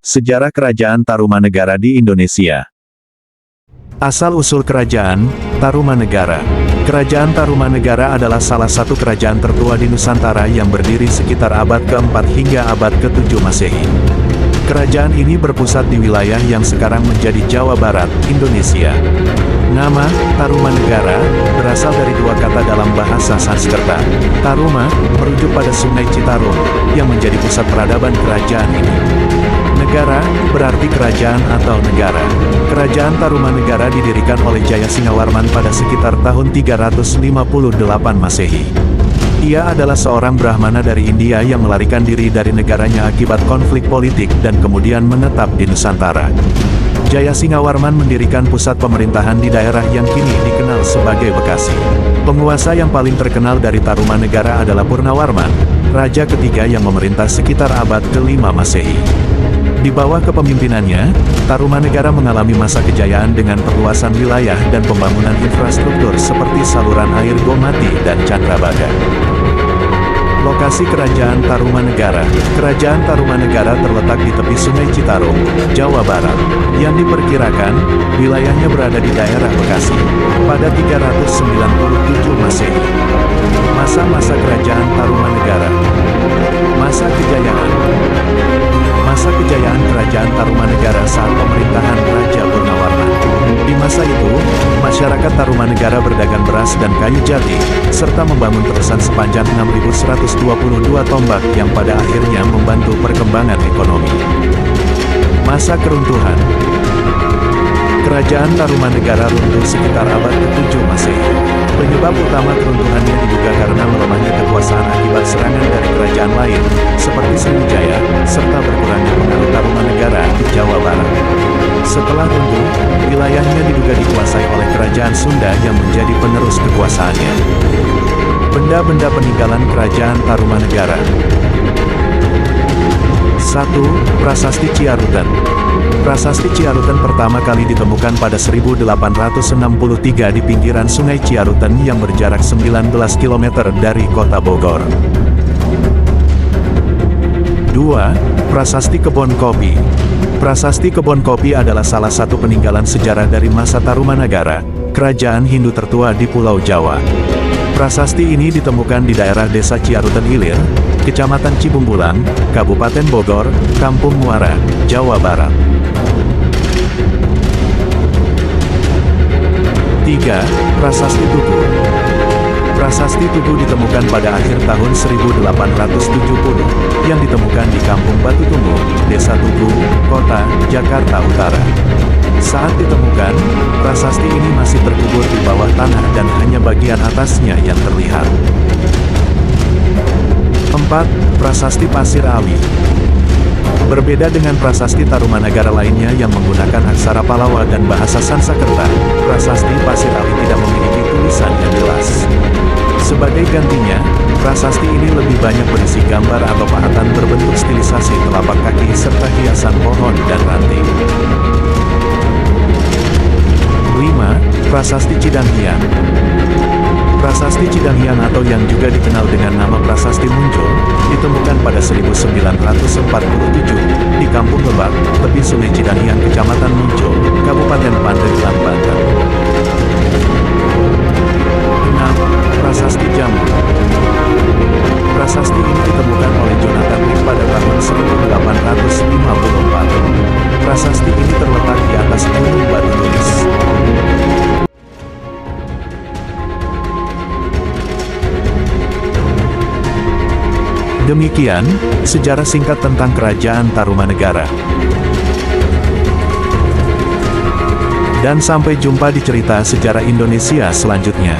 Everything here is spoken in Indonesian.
Sejarah Kerajaan Tarumanegara di Indonesia. Asal-usul Kerajaan Tarumanegara. Kerajaan Tarumanegara adalah salah satu kerajaan tertua di Nusantara yang berdiri sekitar abad ke-4 hingga abad ke-7 Masehi. Kerajaan ini berpusat di wilayah yang sekarang menjadi Jawa Barat, Indonesia. Nama Tarumanegara berasal dari dua kata dalam bahasa Sanskerta. Taruma merujuk pada Sungai Citarum yang menjadi pusat peradaban kerajaan ini. Negara berarti kerajaan atau negara. Kerajaan Tarumanegara didirikan oleh Jaya Singawarman pada sekitar tahun 358 Masehi. Ia adalah seorang Brahmana dari India yang melarikan diri dari negaranya akibat konflik politik dan kemudian menetap di Nusantara. Jaya Singawarman mendirikan pusat pemerintahan di daerah yang kini dikenal sebagai Bekasi. Penguasa yang paling terkenal dari Tarumanegara adalah Purnawarman, raja ketiga yang memerintah sekitar abad ke-5 Masehi. Di bawah kepemimpinannya, Tarumanegara mengalami masa kejayaan dengan perluasan wilayah dan pembangunan infrastruktur seperti saluran air Gomati dan Candrabaga. Lokasi Kerajaan Tarumanegara. Kerajaan Tarumanegara terletak di tepi Sungai Citarum, Jawa Barat, yang diperkirakan wilayahnya berada di daerah Bekasi pada 397 Masehi. Masa-masa Kerajaan Tarumanegara. Masa kejayaan. Masa kejayaan Kerajaan Tarumanegara saat pemerintahan Raja Purnawarman. Di masa itu, masyarakat Tarumanegara berdagang beras dan kayu jati, serta membangun terusan sepanjang 6.122 tombak yang pada akhirnya membantu perkembangan ekonomi. Masa keruntuhan. Kerajaan Tarumanegara runtuh sekitar abad ke-7 Masehi. Penyebab utama keruntuhannya diduga karena melemahnya kekuasaan akibat serangan dari kerajaan lain, seperti Sriwijaya, serta berkurangnya pengaruh Tarumanegara di Jawa Barat. Setelah runtuh, wilayahnya diduga dikuasai oleh kerajaan Sunda yang menjadi penerus kekuasaannya. Benda-benda peninggalan Kerajaan Tarumanegara. 1. Prasasti Ciarutan. Prasasti Ciarutan pertama kali ditemukan pada 1863 di pinggiran Sungai Ciarutan yang berjarak 19 km dari kota Bogor. 2. Prasasti Kebon Kopi. Prasasti Kebon Kopi adalah salah satu peninggalan sejarah dari masa Tarumanegara, kerajaan Hindu tertua di Pulau Jawa. Prasasti ini ditemukan di daerah Desa Ciarutan Ilir, Kecamatan Cibumbulang, Kabupaten Bogor, Kampung Muara, Jawa Barat. 3. Prasasti Tugu. Prasasti Tugu ditemukan pada akhir tahun 1870, yang ditemukan di Kampung Batu Tumbu, Desa Tugu, Kota, Jakarta Utara. Saat ditemukan, prasasti ini masih terkubur di bawah tanah dan hanya bagian atasnya yang terlihat. 4. Prasasti Pasir Awi. Berbeda dengan prasasti Tarumanegara lainnya yang menggunakan aksara Palawa dan bahasa Sanskerta, prasasti Pasir Awi tidak memiliki tulisan yang jelas. Sebagai gantinya, prasasti ini lebih banyak berisi gambar atau pahatan berbentuk stilisasi telapak kaki serta hiasan pohon dan ranting. 5. Prasasti Cidanghiang. Prasasti Cidanghiang atau yang juga dikenal dengan nama Prasasti Muncul, ditemukan pada 1947 di Kampung Lebak, tepi Sungai Cidanghiang, Kecamatan Muncul, Kabupaten Pandeglang, Banten. 6. Prasasti Jamur. Prasasti ini ditemukan oleh Jonathan Lee pada tahun 1854. Prasasti ini terletak di atas Gunung Batu Tulis. Demikian, sejarah singkat tentang Kerajaan Tarumanegara. Dan sampai jumpa di cerita sejarah Indonesia selanjutnya.